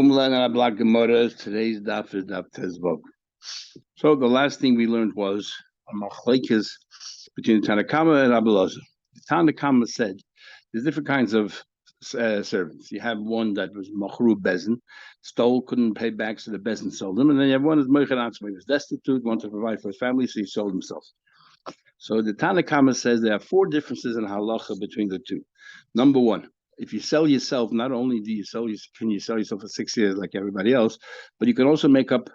Today's daf is daf tezvov. So the last thing we learned was a machlekes between the Tanakama and Rabbi Elazar. The Tanakama said there's different kinds of servants. You have one that was machru bezin, stole, couldn't pay back, so the bezin sold him, and then you have one that's moichet atzmai, he was destitute, wanted to provide for his family, so he sold himself. So the Tanakama says there are four differences in halacha between the two. Number one, if you sell yourself, not only can you sell yourself for 6 years like everybody else, but you can also make up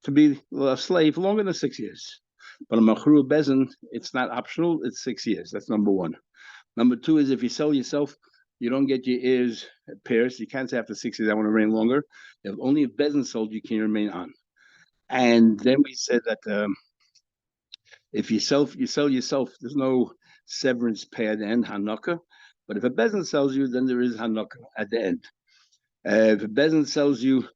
to be a slave for longer than 6 years. But a machru bezin, it's not optional; it's 6 years. That's number one. Number two is if you sell yourself, you don't get your ears pierced. You can't say after 6 years I want to remain longer. If only if bezin sold, you can remain on. And then we said that. If you sell yourself, there's no severance pay at the end, Hanukkah. But if a bezin sells you, then there is Hanukkah at the end. If a bezin sells you,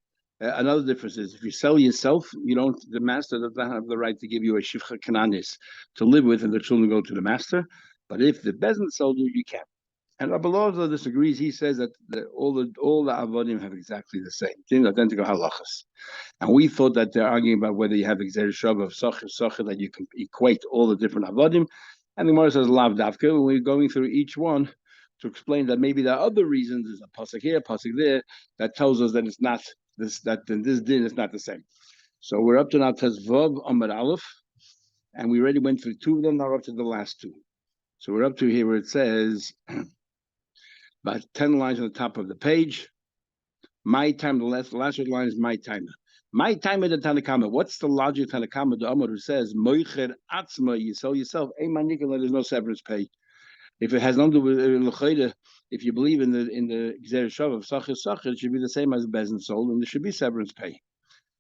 another difference is if you sell yourself, the master does not have the right to give you a shivcha kananis to live with, and the children go to the master. But if the bezin sold you, you can. And Rabbi Elazar disagrees. He says that all the avodim have exactly the same, identical halachas. And we thought that they're arguing about whether you have exer shav of sachir that you can equate all the different avodim. And the Gemara says lav davka. When we're going through each one to explain that maybe there are other reasons. There's a pasuk here, pasuk there that tells us that it's not that in this din is not the same. So we're up to now tezvav amar aleph, and we already went through two of them. Now we're up to the last two. So we're up to here where it says about 10 lines on the top of the page. My time, the last line is my time. My time at the Tanakama. What's the logic of Tanakama? The Amar who says, Moicher Atzma, you sell yourself, there's no severance pay. If it has nothing to do with if you believe in the Gzer Shav of Sachir, it should be the same as Bezin sold, and there should be severance pay.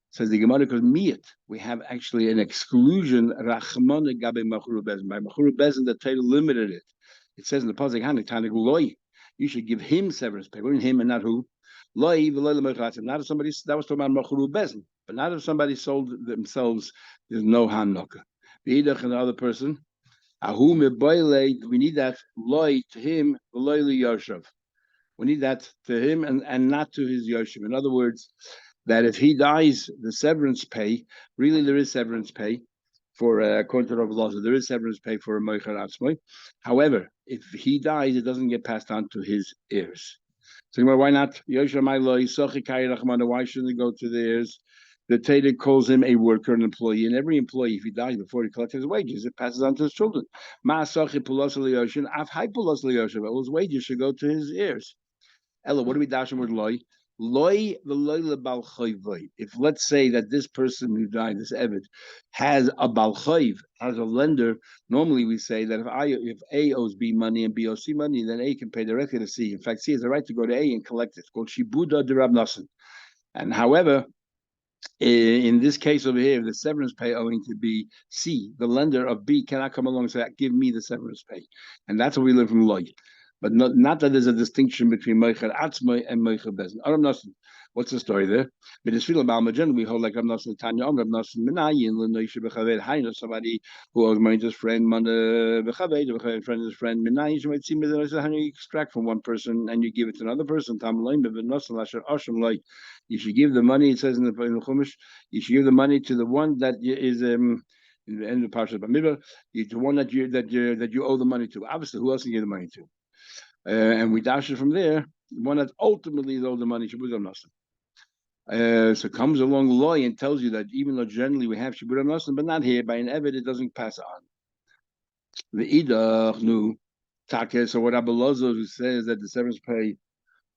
Says the Gemara, because miyat, we have actually an exclusion, Rachmana Gabe Machuru Bezin. By Machuru Bezin, the Torah limited it. It says in the Pasuk Hanik Tanik Loi, you should give him severance pay. What him and not who? Not if somebody, that was talking about machru bezin, but not if somebody sold themselves. There's no hanukkah. The other person, we need that loy to him, loy yoshev. We need that to him and not to his yoshev. In other words, that if he dies, the severance pay, really there is severance pay for according to Rabbi Elazar, there is severance pay for a moicher atzmai. However, if he dies, it doesn't get passed on to his heirs. So why not? Why shouldn't it go to the heirs? The Torah calls him a worker, an employee, and every employee, if he dies before he collects his wages, it passes on to his children. All his wages should go to his heirs. Ella, what do we dash with loy? Loy the if let's say that this person who died, this Eved, has a balchayv, has a lender, normally we say that if A owes B money and B owes C money, then A can pay directly to C. In fact, C has the right to go to A and collect it. It's called shibuda de Rab Nosson. And however, in this case over here, the severance pay owing to B, C, the lender of B cannot come along and say, give me the severance pay. And that's what we learn from Loy. But not that there's a distinction between Moicher Atzmai and Moicher Bezin. Aram Nosson, what's the story there? But it's Fila Malmajan, we hold like Ram Nosson Tanya Rab Nosson Minayin, Lenoisha Bechaved, Haino, somebody who owes money to his friend, Bechaved, friend his friend, Minayin, you might see me how you extract from one person and you give it to another person, Tam Loim, but Nosson Lasher Osham Loy. You should give the money, it says in the Chumash, you should give the money to the one that is in the end of Parshat Bamidbar, the one that you owe the money to. Obviously, who else can you give the money to? And we dash it from there. The one that ultimately is owed the money, Shabbat Nasan. So comes along law and tells you that even though generally we have Shabbat Nasan, but not here, by an Eved, it doesn't pass on. The Idach nu Take. So what Rabbi Elazar who says that the severance pay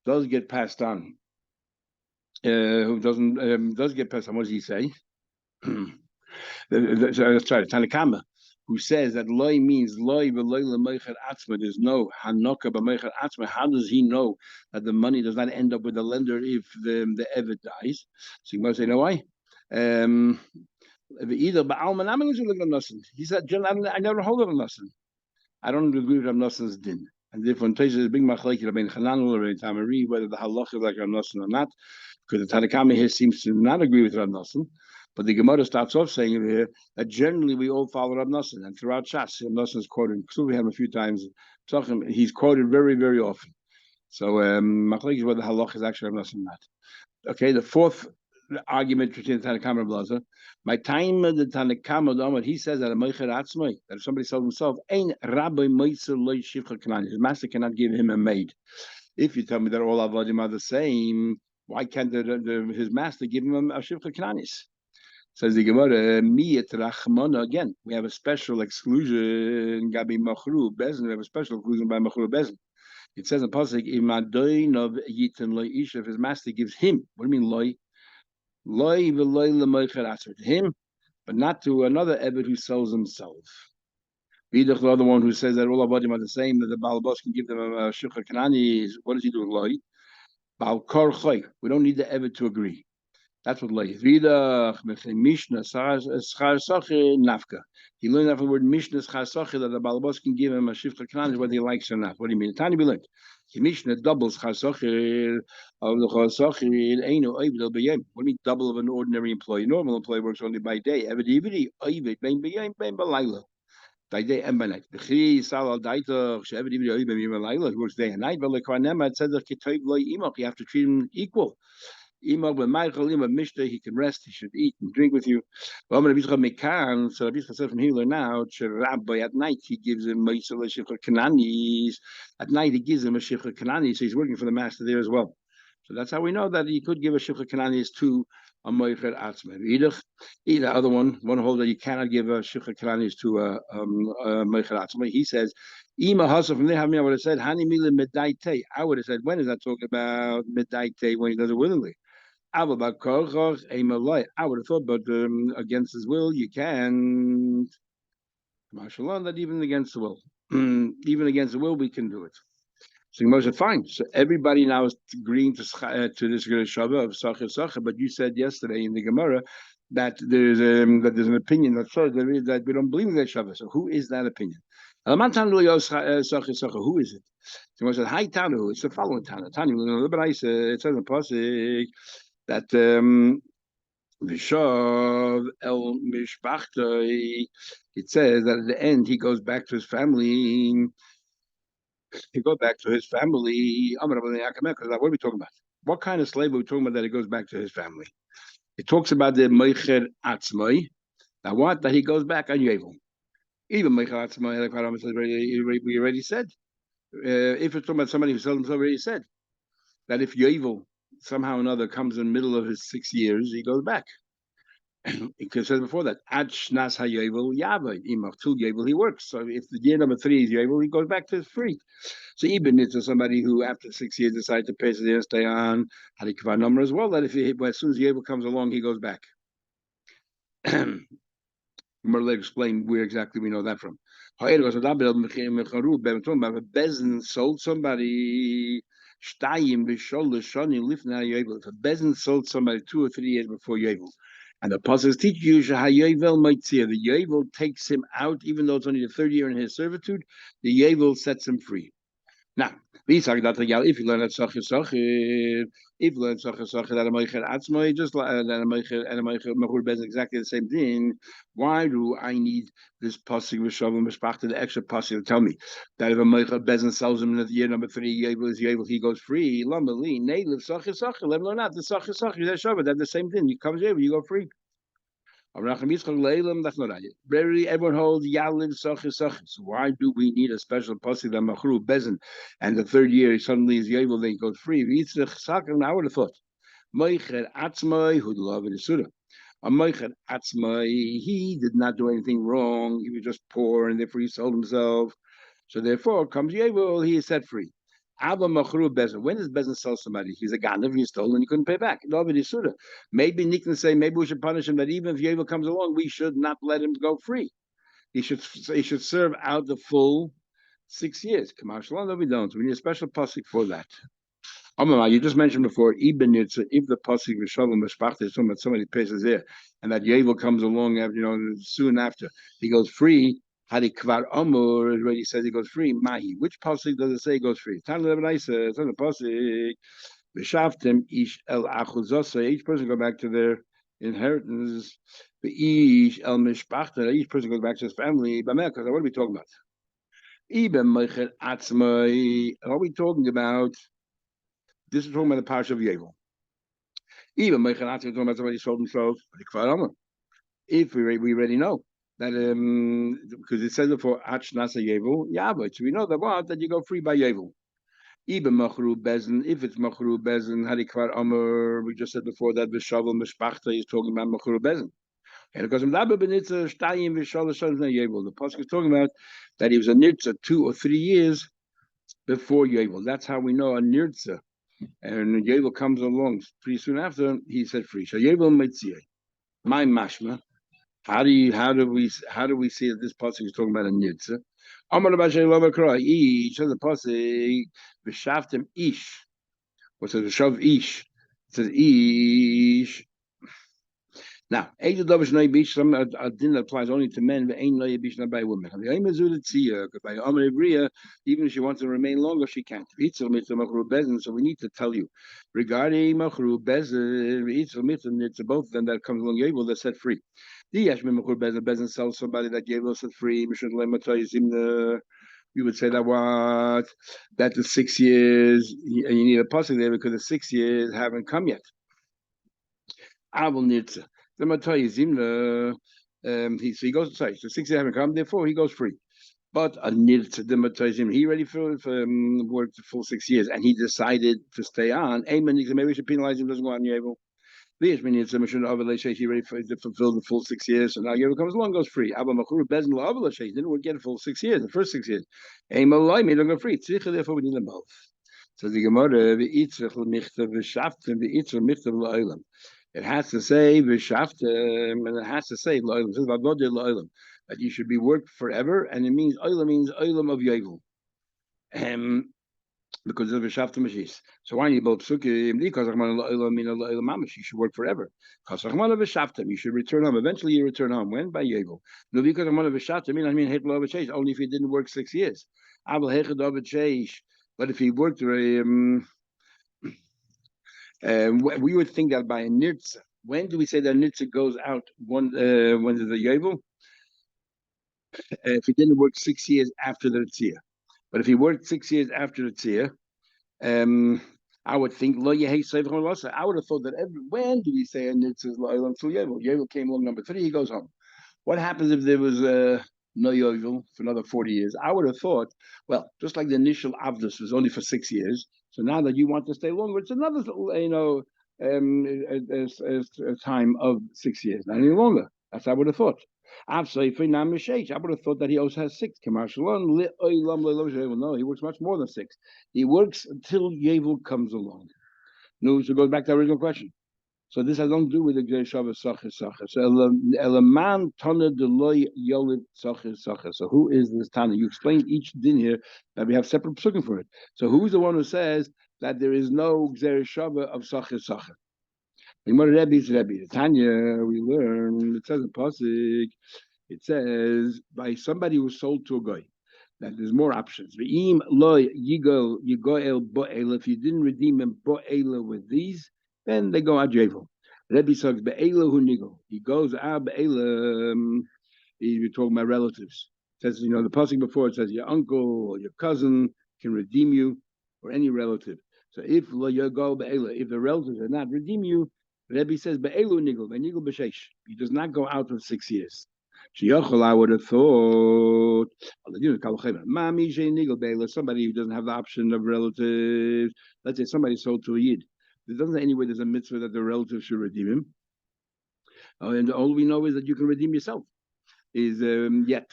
does get passed on, who does get passed on, what does he say? Let's try it. Tanakama, who says that loy means loy lemoicher atzma. There's no hanukkah b'moicher atzma. How does he know that the money does not end up with the lender if the Eved dies? So you must say, no, why? Either ba'alman nothing. He said, I never hold it on nothing. I don't agree with Noson's din. And therefore, in places, big machlekes Rabbein Chanan or Rabbein Tamari, whether the halacha is like Rav Nosson or not, because the Tanakama here seems to not agree with Rav Nosson. But the Gemara starts off saying over here that generally we all follow Rav Nosson, and throughout Shas, Rav Nosson is quoted. So we have him a few times. He's quoted very, very often. So machlekes whether halacha is actually Rav Nosson or not. Okay, the fourth argument between the Tanakama and Blaza. My time of the Tanakama, he says that a Meicher Atzmai, that if somebody sells himself, ain't Rabbi Meiser Loy Shivcha Kanani. His master cannot give him a maid. If you tell me that all Avadim are the same, why can't his master give him a Shivcha Kananis? Says the Gemara, Miyat Rachmana. Again, we have a special exclusion, Gabi Machru Bezin. We have a special exclusion by Machru Bezin. It says in Pasuk, Imadoin of Yitin Loy Ish, if his master gives him, what do you mean Loy? Loy v'loy lemoicher aser, to him, but not to another Ebed who sells himself. Vidach, the other one who says that all Avadim are the same, that the Baal Bos can give them a Shulchan Kanani, what is he doing, Loy? Baal Kor Choy. We don't need the Ebed to agree. That's what Loy is. Vidach, Mishnah, Schar Soche, Nafka. He learned that from the word Mishnah, Schar Soche, that the Baal Bos can give him a Shulchan Kanani, whether he likes or not. What do you mean? Tani Bilik. Mishnah doubles Chasochir of the Chasochir. Ain't no Ovid B'yem. What do you mean double of an ordinary employee? Normal employee works only by day. Eved Ividi Ovid Ben B'yem Ben B'layla. By day and by night. The Chi Sal Daitoch Eved Ividi Ovid Ben B'layla. He works day and night. But like Kvanema, it says that Kitoy Loy Imach. You have to treat him equal. Imach when Michael Imach Mishnah, he can rest, he should eat and drink with you. Well, I'm going to be Mekan. So Rabbi said from here now, Rabbi at night he gives him Ma'isel Shifra Kananis. At night he gives him a Shifra Kanani, so he's working for the master there as well. So that's how we know that he could give a Shifra Kananis to a Moicher Atzman. Either other one hold that you cannot give a Shifra Kananis to a Moicher Atzman. He says, Ima Hasa from there, I would have said, Hani Mila Medaite. I would have said, when is that talking about Medaite when he does it willingly? I would have thought, but against his will, you can. Mashallah, that even against the will. Even against the will, we can do it. So Moshe said, fine. So everybody now is agreeing to this Shabbat of Sacher Sacher, but you said yesterday in the Gemara that there's an opinion that says that we don't believe in that Shabbat. So who is that opinion? Who is it? So Moshe said, hi Tanu, it's the following Tanu. Tanu, it says in Pasuk that Vishav El Mishpachtoi, it says that at the end he goes back to his family. He goes back to his family. What are we talking about? What kind of slave are we talking about that he goes back to his family? It talks about the Meicher Atzmai. Now what? That he goes back on Yevel. Even Meicher Atzmai, like we already said. If it's talking about somebody who sells himself, already said that if Yevel somehow or another comes in the middle of his 6 years, he goes back. It says before that, Ad Shnas HaYevel Yava, Imach, till Yevel he works. So if the year number 3 is Yevel, he goes back to his free. So even it's somebody who after 6 years decides to pay so they stay on Hadikva number as well, that if as soon as Yevel comes along, he goes back. Merle explained where exactly we know that from. If Bezin sold somebody, if a Bezin sold somebody 2 or 3 years before Yevel, and the apostles teach you the Yevel takes him out, even though it's only the 3rd year in his servitude, the Yevel sets him free. Now, if you learn that if you learn that a Meicher Atzmai, just like that a Meicher and a Mechur Bez exactly the same thing, why do I need this pasuk V'shav Mishpachta, the extra pasuk to tell me that if a Meicher Bez sells him in the year number 3, he goes free? Lamali, Neilev Sacher Sacher, let him know not the Sacher Sacher, that Shabbat, that's the same thing. You come Yevel, you go free. Everyone holds Yalin Sochi Sochi. So why do we need a special pasuk that Machru Bezin, and the 3rd year suddenly is Yavel, then he goes free? I would have thought Meicher Atzmai who love in Surah. A Meicher Atzmai, he did not do anything wrong. He was just poor, and therefore he sold himself. So therefore, comes Yavel, he is set free. Abba Machru Bezin. When does Bezin sell somebody? He's a ganav, he's stolen, he couldn't pay back. Maybe Nick can say, maybe we should punish him, that even if Yevel comes along, we should not let him go free. He should serve out the full 6 years. Commercial, no, we don't. We need a special pasuk for that. You just mentioned before, if the pasuk v'shalom mishpachta is talking about so many places there, and that Yevel comes along, soon after he goes free. Hadi Kvar Amor already says he goes free. Mahi. Which pasuk does it say he goes free? Tan Lebenaisa. It's on the pasuk. V'shavtem ish el achuzasa. Each person go back to their inheritance. Ish el mishpachta. Each person goes back to his family. Because what are we talking about? Ibn Meicher Atzmai. What are we talking about? This is talking about the parsha of Yevel. Even Mechanat, we're talking about somebody sold himself. If we already know that because it says before Hach Nasa Yevel, yeah, but we know that you go free by Yevel. Even Machru Bezin, if it's Machru Bezin, Harikvar Amr, we just said before that Vishavel Mishpachta is talking about Machru Bezin. And because the Pasuk is talking about that he was a Nirtza 2 or 3 years before Yevel. That's how we know a Nirtza. And Yevel comes along pretty soon after, he said free. So Yevel Mitziyah. My mashma. How do we see that this pasuk is talking about a nirtza? Amar Rabbi Lava Kra. Ish says the pasuk v'shaftem ish. What says v'shav ish? It says ish. Now, Eid Davish Noi Bish, some din that applies only to men, but ain't Noi Bish not by women. Because by Amar Ibria, even if she wants to remain longer, she can't. So we need to tell you regarding Machru Bezin, it's both of them that comes along Yabel that set free. The Yashmin Machru Bezin sells somebody that Yabel set free. We would say that what that the 6 years you need a pasuk there because the 6 years haven't come yet. Abel Nirtza. The Matai Zimna, so he goes, sorry, so 6 years haven't come, therefore he goes free. But a Nirtza, the Matai Zimna, he already worked the full 6 years and he decided to stay on. Maybe we should penalize him, doesn't go on Yevel. He already fulfilled the full 6 years, so now Yevel comes along, goes free. Abba Machur Bezin didn't get a full 6 years, the first 6 years. Made him go free. Therefore we need them both. So the Gemara, it has to say v'shaftem, and it has to say lo'ilam. That you should be worked forever, and it means oilam of Yovel. Because of v'shaftem mashis. So why you both psukim? Because you should work forever. You should return home. Eventually, you return home. When by Yovel. No, because only if he didn't work 6 years. But if he worked we would think that by a nirtza. When do we say that nirtza goes out? When is the yovel? If he didn't work 6 years after the tzia, but if he worked 6 years after the tzia, I would think lo yehei seif cholasa. I would have thought that when do we say a nirtza is lo elam till yovel? Yovel came along number 3, he goes home. What happens if there was no yovel for another 40 years? I would have thought, well, just like the initial avdus was only for 6 years, so now that you want to stay longer, it's another, a time of 6 years, not any longer. That's what I would have thought. I would have thought that he also has 6. No, he works much more than 6. He works until Yevel comes along. No, so it goes back to the original question. So this has nothing to do with the Gzei Shabbos Sacher Sacher. So Elaman Tana Deloy Yolid Sacher Sacher. So who is this Tana? You explained each din here that we have separate psukim for it. So who's the one who says that there is no Gzei Shabbos of Sacher Sacher? Rebbe's Rebbe. Tanya, we learn, it says in Pasuk, it says by somebody who sold to a guy. That there's more options. If you didn't redeem him with these, then they go ad Yevel. Rebbe says be'ela hu nigel. He goes ad be'ela. You're talking about relatives. It says the pasuk before it says your uncle or your cousin can redeem you, or any relative. So if lo yagal be'ela, if the relatives are not redeem you, Rebbe says be'elu nigel, be'nigel b'sheish. He does not go out for 6 years. I would have thought somebody who doesn't have the option of relatives. Let's say somebody sold to a yid. There doesn't anyway there's a mitzvah that the relative should redeem him. And all we know is that you can redeem yourself. Is yet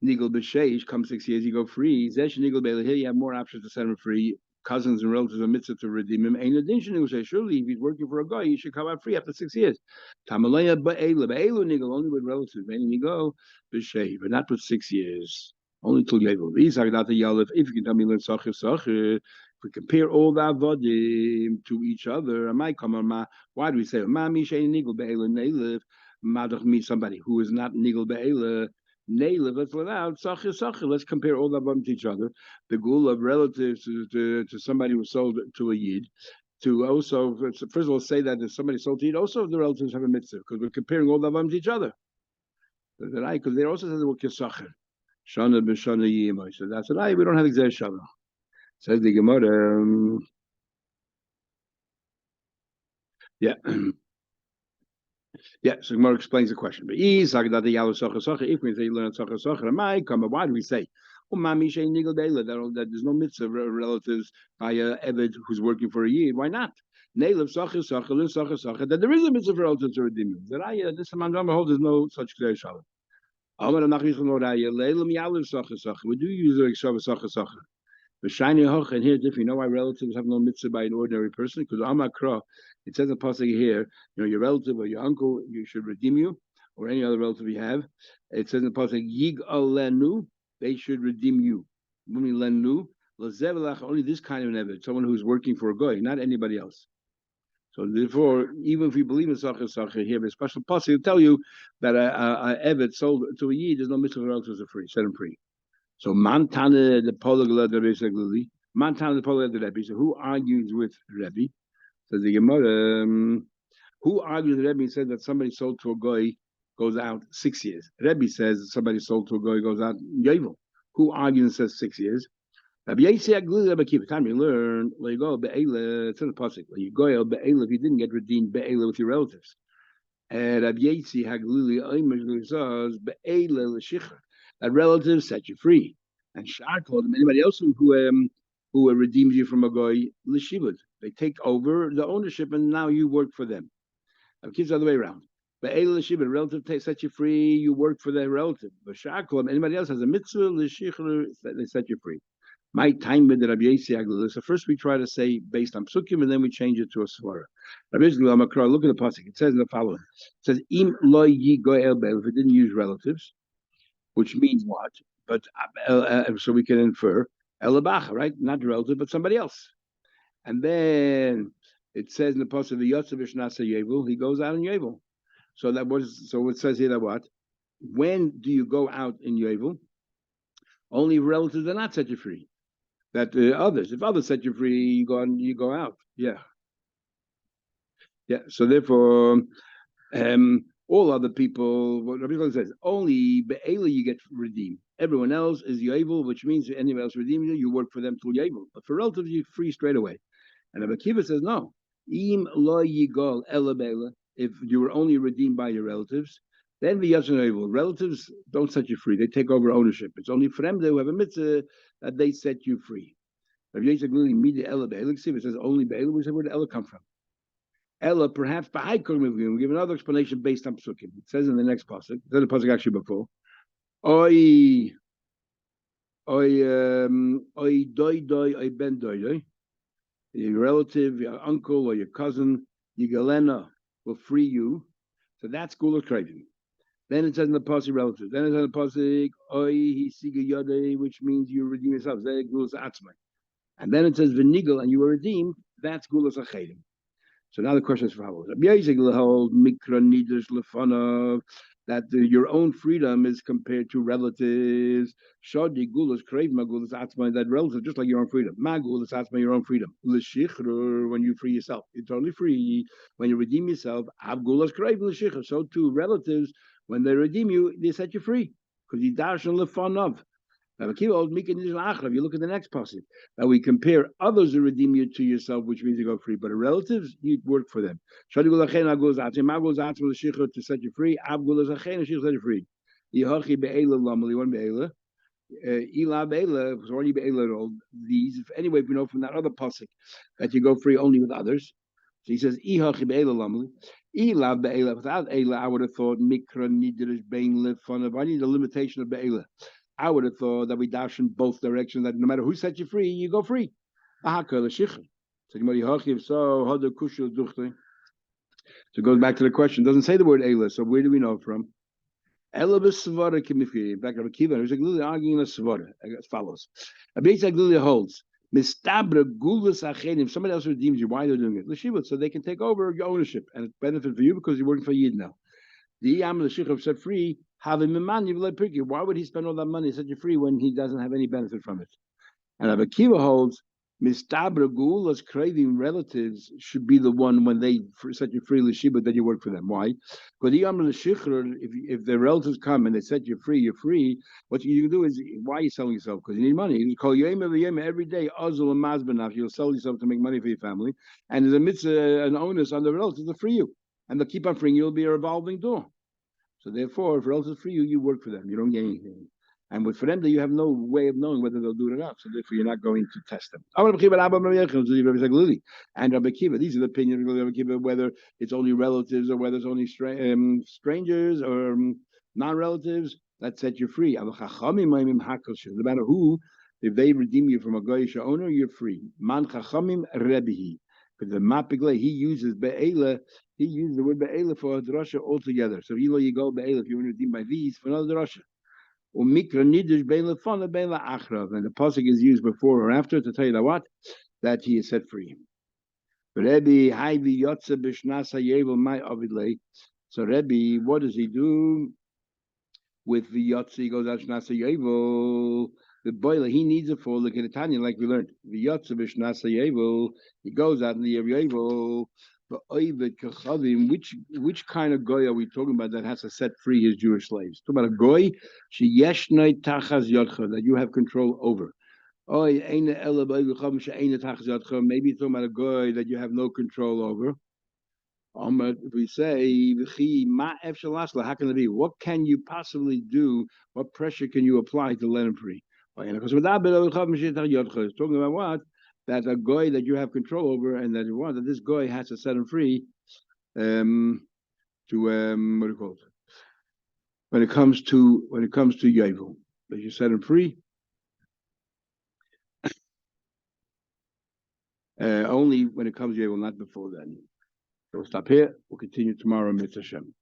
nigel b'sheish come 6 years you go free. Zesh nigel be'ela, here you have more options to set him free. Cousins and relatives are mitzvah to redeem him. Ain't addition who say surely if he's working for a guy, he should come out free after 6 years. Tamalaya ba'ela nigel only with relatives. Meaning you go b'shei, but not for 6 years. Only till Yevel. If you can tell me learn Sacher Sacher, if we compare all the avodim to each other, I might come on ma. Why do we say ma mishay nigel be'ela neilev? Madach me somebody who is not nigel be'ela. Let's let out Sacher Sacher. Let's compare all of them to each other. The goal of relatives to somebody who sold to a yid. To also, first of all, say that if somebody sold to yid, also the relatives have a mitzvah because we're comparing all of them to each other. Because they also said the word Sacher. Shana b'shana yimai. So that's right. We don't have Gzei Shabbos. Says the Gemara. Yeah. Yeah, so Gemara explains the question. But if we say learn why do we say that there's no mitzvah relatives by a Eved who's working for a year? Why not? That there is a mitzvah for relatives to redeem you. That this man holds there's no such clear shalom. We do use the the shiny hoch, and here, if you know why relatives have no mitzvah by an ordinary person, because Amakra, it says in Pasuk here, your relative or your uncle, you should redeem you, or any other relative you have. It says in Pasuk, Yig alenu, they should redeem you. Lenu, only this kind of an someone who's working for a goy, not anybody else. So therefore, even if you believe in Sacher here, a special Pasuk will tell you that a evet sold to a yid, there's no mitzvah relatives are free, set him free. So Mantana the Polyglot Rebbe Mantana the Polyglot Rebbe. So who argues with Rebbe? So the Gemara, who argues with Rebbe said that somebody sold to a goy goes out 6 years. Rebbe says somebody sold to a goy goes out Yovel. Who argues and says 6 years? Rabbi Yossi Aglili Rebbe keep time you learn. You go be'ela. It's in the pasuk. You go be'ela if you didn't get redeemed be'ela with your relatives. Rabbi Yossi Aglili Oimer says be'ela l'shicher. That relatives set you free, and Shar told them anybody else who redeems you from a goy l'shivud. They take over the ownership, and now you work for them. Kids the other way around. Be'el l'shivud, relative set you free, you work for their relative. But Shar told them anybody else has a mitzvah l'shichur, they set you free. My time with the Rabbi Yossi Aglili. So first we try to say based on psukim, and then we change it to a svara. Rabbi Yossi Amakra, look at the pasuk. It says in the following. It says im lo yi goel be'el, if it didn't use relatives, which means what? But so we can infer Elabacha, right? Not the relative, but somebody else. And then it says in the post of the Yotzevish Nasa Yevel, he goes out in Yevel. So it says here that what? When do you go out in Yevel? Only relatives are not set you free. That others, if others set you free, you go out. Yeah. Yeah. So therefore, all other people, what Rabbi Yossi says, only Be'ela you get redeemed. Everyone else is Yovel, which means if anyone else redeems you, you work for them till Yovel. But for relatives, you're free straight away. And Rabbi Kiva says, no. Im lo yigol ela be'ela. If you were only redeemed by your relatives, then the Yashin Yovel. Relatives don't set you free. They take over ownership. It's only for them who have a mitzvah that they set you free. Rabbi Yossi really media ela be'ela. It says only be'ela. Where did ela come from? Ella, perhaps we give another explanation based on psukim. It says in the next pasuk. It says the pasuk actually before. Oi doi ben doi. Your relative, your uncle, or your cousin, Yigalena will free you. So that's Gula Craving. Then it says in the pasuk relative. Then it says in the pasuk Oi hisiga yodei, which means you redeem yourself. And then it says v'nigel, and you were redeemed. That's Gula Sachedim. So now the question is follows. That your own freedom is compared to relatives. Shadi gulas crave magulas atzma, that relative just like your own freedom. Magulas atzma, your own freedom. L'shichr, when you free yourself, you're totally free. When you redeem yourself, abgulas crave l'shichr. So too relatives, when they redeem you, they set you free because you darshan lefanov. Now, if you look at the next passage, that we compare others who redeem you to yourself, which means you go free, but relatives, you work for them. To set you free, set you free. These, anyway, we know from that other passage that you go free only with others. So he says, without Eila, I would have thought Mikra Nidrish Bain live fun of. I need a limitation of Be'ela. I would have thought that we dash in both directions, that no matter who set you free, you go free. So it goes back to the question. It doesn't say the word Eila, so where do we know from? Ela b'svara kimifiri. In fact, Rabbi Kiva is arguing a svara as follows. Rabbi Yossi holds mistabra gulas achenim. Somebody else redeems you. Why they're doing it? L'shivut, so they can take over your ownership, and it's benefit for you because you're working for Yid now. The Yam l'shichov set free. Have him in man, why would he spend all that money to set you free when he doesn't have any benefit from it? And Rabbi Kiva holds Mistabra gulas craving relatives should be the one when they set you free l'shiba that you work for them. Why? Because if the relatives come and they set you free, you're free. What you do is, why are you selling yourself? Because you need money. You call yom every day. Azul and mazbanaf. You'll sell yourself to make money for your family, and there's a mitzvah, an onus on the relatives to free you, and they'll keep on freeing you. It'll be a revolving door. So therefore, if relatives free you, you work for them. You don't get anything. And with for them, you have no way of knowing whether they'll do it or not. So therefore, you're not going to test them. And Rabbi Kiva, these are the opinions of Rabbi Kiva, whether it's only relatives or whether it's only strangers or non-relatives that set you free. No matter who, if they redeem you from a goyish owner, you're free. Man chachamim rebihi. But the Mapigle, he uses be'ela. He uses the word be'ela for a drasha altogether. So you go be'ela if you want to redeem by these for another drasha. And the pasuk is used before or after to tell you that what? That he is set free. So Rebbe, what does he do with the yotze? He goes out shnasa yevel. The boiler, he needs it for the Kedatanya, like we learned. The yotze b'shnasa yevel. He goes out in the yevel. But which kind of goy are we talking about that has to set free his Jewish slaves? Talking about a goy that you have control over. Maybe it's talking about a goy that you have no control over. We say, how can it be? What can you possibly do? What pressure can you apply to let him free? Because it's talking about what? That a goy that you have control over, and that you want that this goy has to set him free. To what do you call it? When it comes to Yavel, that you set him free. Only when it comes to Yavel, not before then. So we'll stop here. We'll continue tomorrow, Mitzvah Shem.